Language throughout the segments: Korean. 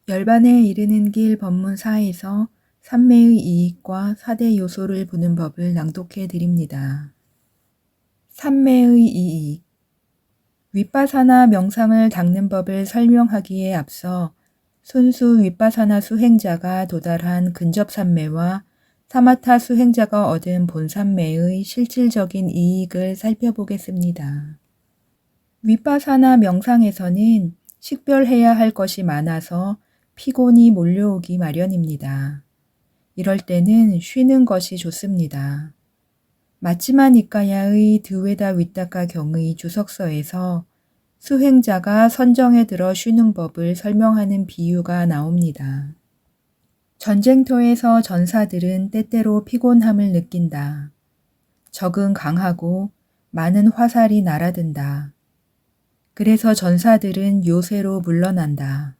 열반에 이르는 길 법문사에서 삼매의 이익과 4대 요소를 보는 법을 낭독해 드립니다. 삼매의 이익. 윗바사나 명상을 닦는 법을 설명하기에 앞서 순수 윗바사나 수행자가 도달한 근접삼매와 사마타 수행자가 얻은 본삼매의 실질적인 이익을 살펴보겠습니다. 윗바사나 명상에서는 식별해야 할 것이 많아서 피곤이 몰려오기 마련입니다. 이럴 때는 쉬는 것이 좋습니다. 마치마 니까야의 드웨다 위타카 경의 주석서에서 수행자가 선정에 들어 쉬는 법을 설명하는 비유가 나옵니다. 전쟁터에서 전사들은 때때로 피곤함을 느낀다. 적은 강하고 많은 화살이 날아든다. 그래서 전사들은 요새로 물러난다.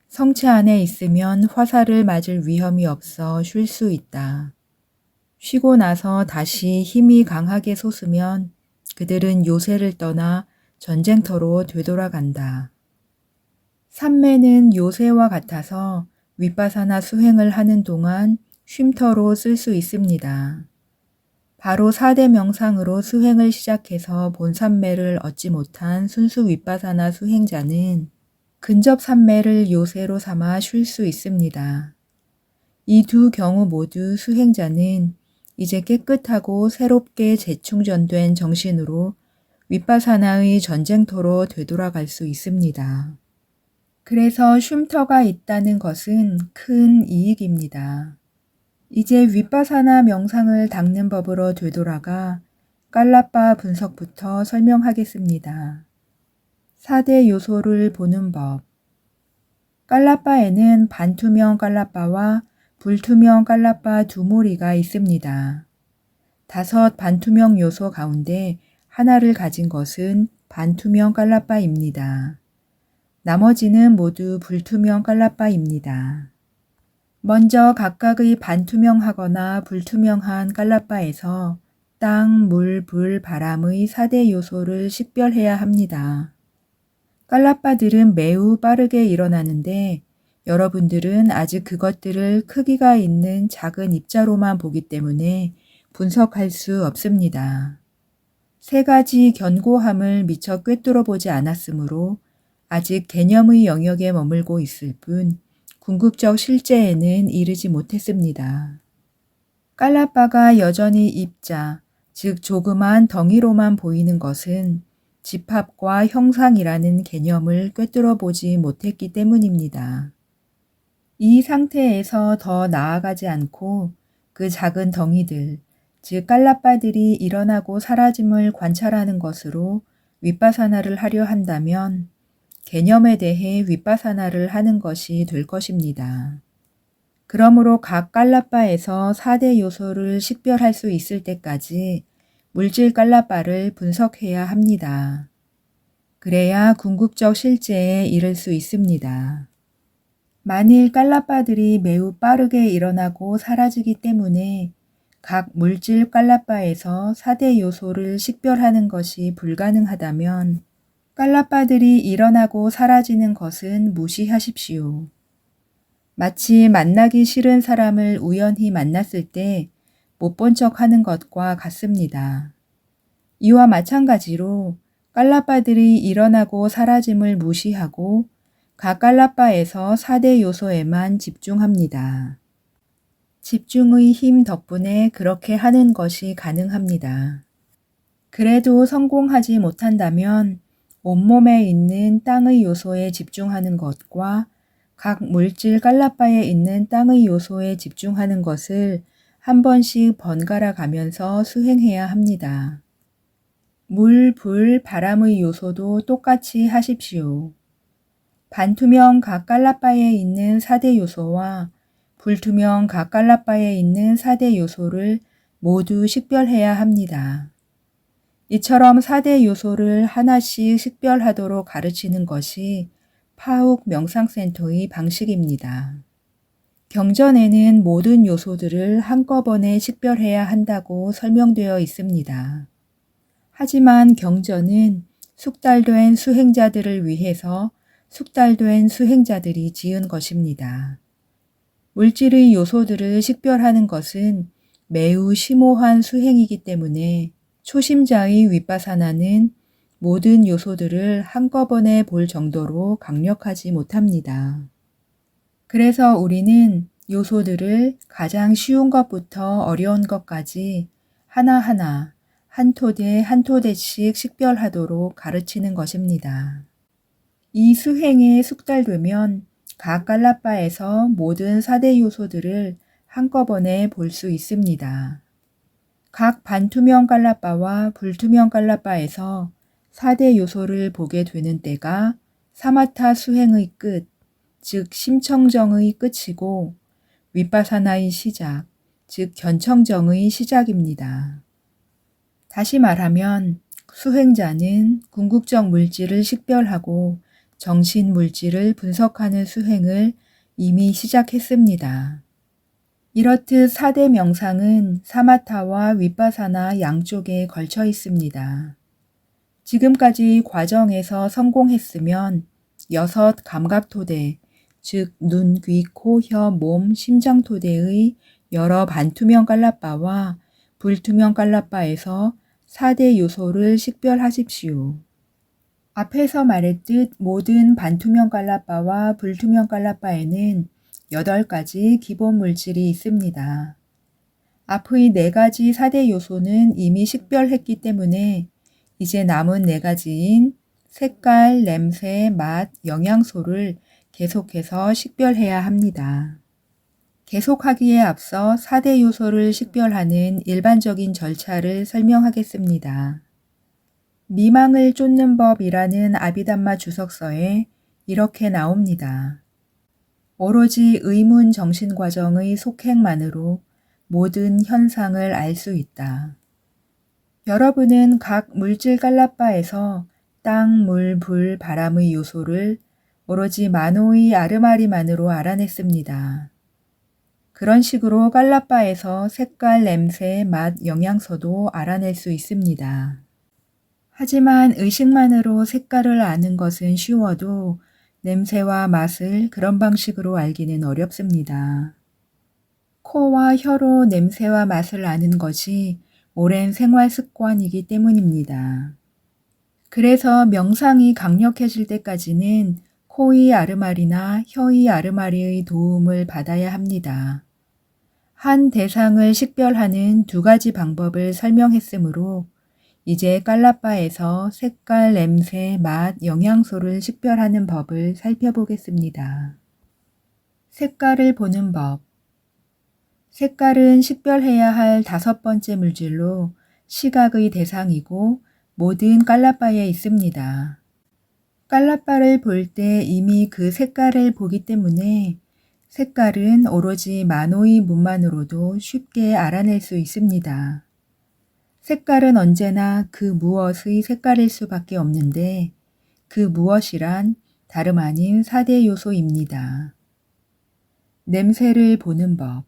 성체 안에 있으면 화살을 맞을 위험이 없어 쉴 수 있다. 쉬고 나서 다시 힘이 강하게 솟으면 그들은 요새를 떠나 전쟁터로 되돌아간다. 삼매는 요새와 같아서 윗바사나 수행을 하는 동안 쉼터로 쓸 수 있습니다. 바로 4대 명상으로 수행을 시작해서 본삼매를 얻지 못한 순수 윗바사나 수행자는 근접삼매를 요새로 삼아 쉴 수 있습니다. 이 두 경우 모두 수행자는 이제 깨끗하고 새롭게 재충전된 정신으로 윗바사나의 전쟁터로 되돌아갈 수 있습니다. 그래서 쉼터가 있다는 것은 큰 이익입니다. 이제 윗바사나 명상을 닦는 법으로 되돌아가 깔라빠 분석부터 설명하겠습니다. 4대 요소를 보는 법. 깔라빠에는 반투명 깔라빠와 불투명 깔라빠 두 무리가 있습니다. 5 반투명 요소 가운데 하나를 가진 것은 반투명 깔라빠입니다. 나머지는 모두 불투명 깔라빠입니다. 먼저 각각의 반투명하거나 불투명한 깔라빠에서 땅, 물, 불, 바람의 4대 요소를 식별해야 합니다. 깔라빠들은 매우 빠르게 일어나는데 여러분들은 아직 그것들을 크기가 있는 작은 입자로만 보기 때문에 분석할 수 없습니다. 3가지 견고함을 미처 꿰뚫어 보지 않았으므로 아직 개념의 영역에 머물고 있을 뿐 궁극적 실제에는 이르지 못했습니다. 깔라빠가 여전히 입자, 즉 조그만 덩이로만 보이는 것은 집합과 형상이라는 개념을 꿰뚫어 보지 못했기 때문입니다. 이 상태에서 더 나아가지 않고 그 작은 덩이들, 즉 깔라빠들이 일어나고 사라짐을 관찰하는 것으로 윗바사나를 하려 한다면 개념에 대해 윗바사나를 하는 것이 될 것입니다. 그러므로 각 깔라빠에서 4대 요소를 식별할 수 있을 때까지 물질 깔라빠를 분석해야 합니다. 그래야 궁극적 실제에 이를 수 있습니다. 만일 깔라빠들이 매우 빠르게 일어나고 사라지기 때문에 각 물질 깔라빠에서 4대 요소를 식별하는 것이 불가능하다면 깔라빠들이 일어나고 사라지는 것은 무시하십시오. 마치 만나기 싫은 사람을 우연히 만났을 때 못 본 척 하는 것과 같습니다. 이와 마찬가지로 깔라빠들이 일어나고 사라짐을 무시하고 각 깔라빠에서 4대 요소에만 집중합니다. 집중의 힘 덕분에 그렇게 하는 것이 가능합니다. 그래도 성공하지 못한다면 온몸에 있는 땅의 요소에 집중하는 것과 각 물질 깔라빠에 있는 땅의 요소에 집중하는 것을 한 번씩 번갈아 가면서 수행해야 합니다. 물, 불, 바람의 요소도 똑같이 하십시오. 반투명 각 깔라빠에 있는 4대 요소와 불투명 각 깔라빠에 있는 4대 요소를 모두 식별해야 합니다. 이처럼 4대 요소를 하나씩 식별하도록 가르치는 것이 파욱 명상센터의 방식입니다. 경전에는 모든 요소들을 한꺼번에 식별해야 한다고 설명되어 있습니다. 하지만 경전은 숙달된 수행자들을 위해서 숙달된 수행자들이 지은 것입니다. 물질의 요소들을 식별하는 것은 매우 심오한 수행이기 때문에 초심자의 윗바사나는 모든 요소들을 한꺼번에 볼 정도로 강력하지 못합니다. 그래서 우리는 요소들을 가장 쉬운 것부터 어려운 것까지 하나하나 한 토대 한 토대씩 식별하도록 가르치는 것입니다. 이 수행에 숙달되면 각 깔라빠에서 모든 4대 요소들을 한꺼번에 볼 수 있습니다. 각 반투명 깔라빠와 불투명 깔라빠에서 4대 요소를 보게 되는 때가 사마타 수행의 끝, 즉 심청정의 끝이고 윗바사나의 시작, 즉 견청정의 시작입니다. 다시 말하면 수행자는 궁극적 물질을 식별하고 정신 물질을 분석하는 수행을 이미 시작했습니다. 이렇듯 4대 명상은 사마타와 윗바사나 양쪽에 걸쳐 있습니다. 지금까지 과정에서 성공했으면 6 감각토대, 즉 눈, 귀, 코, 혀, 몸, 심장 토대의 여러 반투명 깔라빠와 불투명 깔라빠에서 4대 요소를 식별하십시오. 앞에서 말했듯 모든 반투명 깔라빠와 불투명 깔라빠에는 8가지 기본 물질이 있습니다. 앞의 4가지 4대 요소는 이미 식별했기 때문에 이제 남은 4가지인 색깔, 냄새, 맛, 영양소를 계속해서 식별해야 합니다. 계속하기에 앞서 4대 요소를 식별하는 일반적인 절차를 설명하겠습니다. 미망을 쫓는 법이라는 아비담마 주석서에 이렇게 나옵니다. 오로지 의문 정신 과정의 속행만으로 모든 현상을 알 수 있다. 여러분은 각 물질 깔라빠에서 땅, 물, 불, 바람의 요소를 오로지 마노의 아르마리만으로 알아냈습니다. 그런 식으로 깔라빠에서 색깔, 냄새, 맛, 영양소도 알아낼 수 있습니다. 하지만 의식만으로 색깔을 아는 것은 쉬워도 냄새와 맛을 그런 방식으로 알기는 어렵습니다. 코와 혀로 냄새와 맛을 아는 것이 오랜 생활 습관이기 때문입니다. 그래서 명상이 강력해질 때까지는 코의 아르마리나 혀의 아르마리의 도움을 받아야 합니다. 한 대상을 식별하는 2가지 방법을 설명했으므로 이제 깔라빠에서 색깔, 냄새, 맛, 영양소를 식별하는 법을 살펴보겠습니다. 색깔을 보는 법. 색깔은 식별해야 할 5번째 물질로 시각의 대상이고 모든 깔라빠에 있습니다. 깔라빠를 볼 때 이미 그 색깔을 보기 때문에 색깔은 오로지 마노의 문만으로도 쉽게 알아낼 수 있습니다. 색깔은 언제나 그 무엇의 색깔일 수밖에 없는데 그 무엇이란 다름 아닌 4대 요소입니다. 냄새를 보는 법.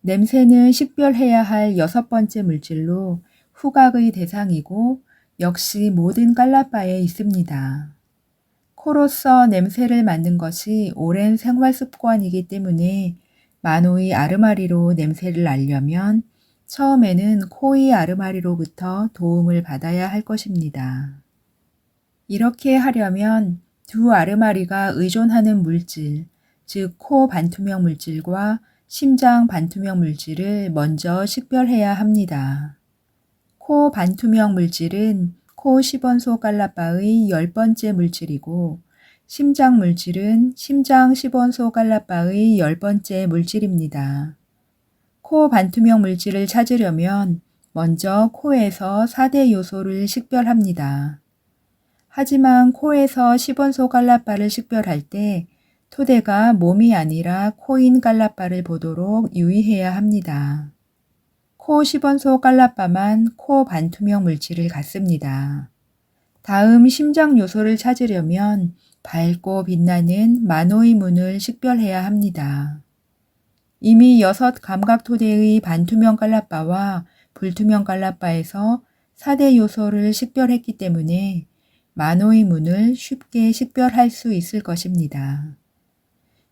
냄새는 식별해야 할 6번째 물질로 후각의 대상이고 역시 모든 깔라빠에 있습니다. 코로서 냄새를 맡는 것이 오랜 생활 습관이기 때문에 마노의 아르마리로 냄새를 알려면 처음에는 코의 아르마리로부터 도움을 받아야 할 것입니다. 이렇게 하려면 2 아르마리가 의존하는 물질, 즉 코 반투명 물질과 심장 반투명 물질을 먼저 식별해야 합니다. 코 반투명 물질은 코 10원소 깔라빠의 10번째 물질이고 심장 물질은 심장 10원소 깔라빠의 10번째 물질입니다. 코 반투명 물질을 찾으려면 먼저 코에서 4대 요소를 식별합니다. 하지만 코에서 10원소 깔라빠를 식별할 때 토대가 몸이 아니라 코인 깔라빠를 보도록 유의해야 합니다. 코 10원소 깔라빠만 코 반투명 물질을 갖습니다. 다음 심장 요소를 찾으려면 밝고 빛나는 마노의 문을 식별해야 합니다. 이미 6 감각토대의 반투명 깔라빠와 불투명 깔라빠에서 4대 요소를 식별했기 때문에 만호의 문을 쉽게 식별할 수 있을 것입니다.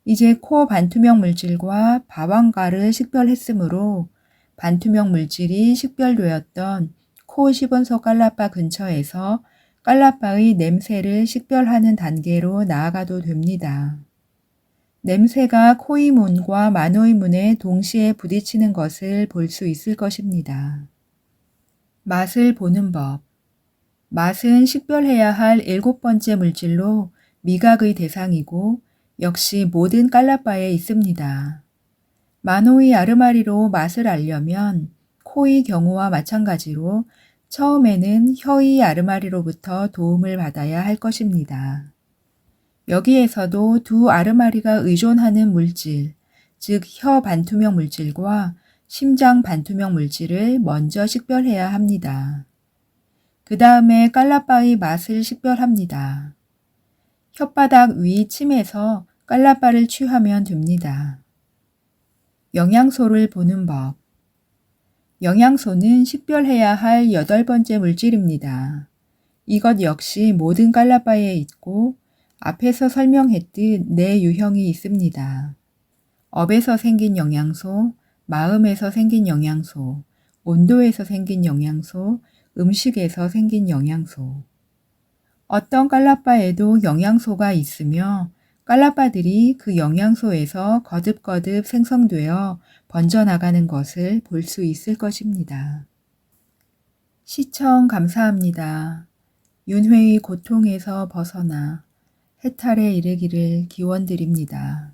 이제 코 반투명 물질과 밥왕가를 식별했으므로 반투명 물질이 식별되었던 코 시본소 깔라빠 근처에서 깔라빠의 냄새를 식별하는 단계로 나아가도 됩니다. 냄새가 코의 문과 만호의 문에 동시에 부딪히는 것을 볼 수 있을 것입니다. 맛을 보는 법. 맛은 식별해야 할 7번째 물질로 미각의 대상이고 역시 모든 깔라빠에 있습니다. 만호의 아르마리로 맛을 알려면 코의 경우와 마찬가지로 처음에는 혀의 아르마리로부터 도움을 받아야 할 것입니다. 여기에서도 두 아르마리가 의존하는 물질, 즉 혀 반투명 물질과 심장 반투명 물질을 먼저 식별해야 합니다. 그 다음에 깔라빠의 맛을 식별합니다. 혓바닥 위 침에서 깔라빠를 취하면 됩니다. 영양소를 보는 법. 영양소는 식별해야 할 8번째 물질입니다. 이것 역시 모든 깔라빠에 있고 앞에서 설명했듯 네 유형이 있습니다. 업에서 생긴 영양소, 마음에서 생긴 영양소, 온도에서 생긴 영양소, 음식에서 생긴 영양소. 어떤 깔라빠에도 영양소가 있으며 깔라빠들이 그 영양소에서 거듭거듭 생성되어 번져나가는 것을 볼 수 있을 것입니다. 시청 감사합니다. 윤회의 고통에서 벗어나 해탈에 이르기를 기원드립니다.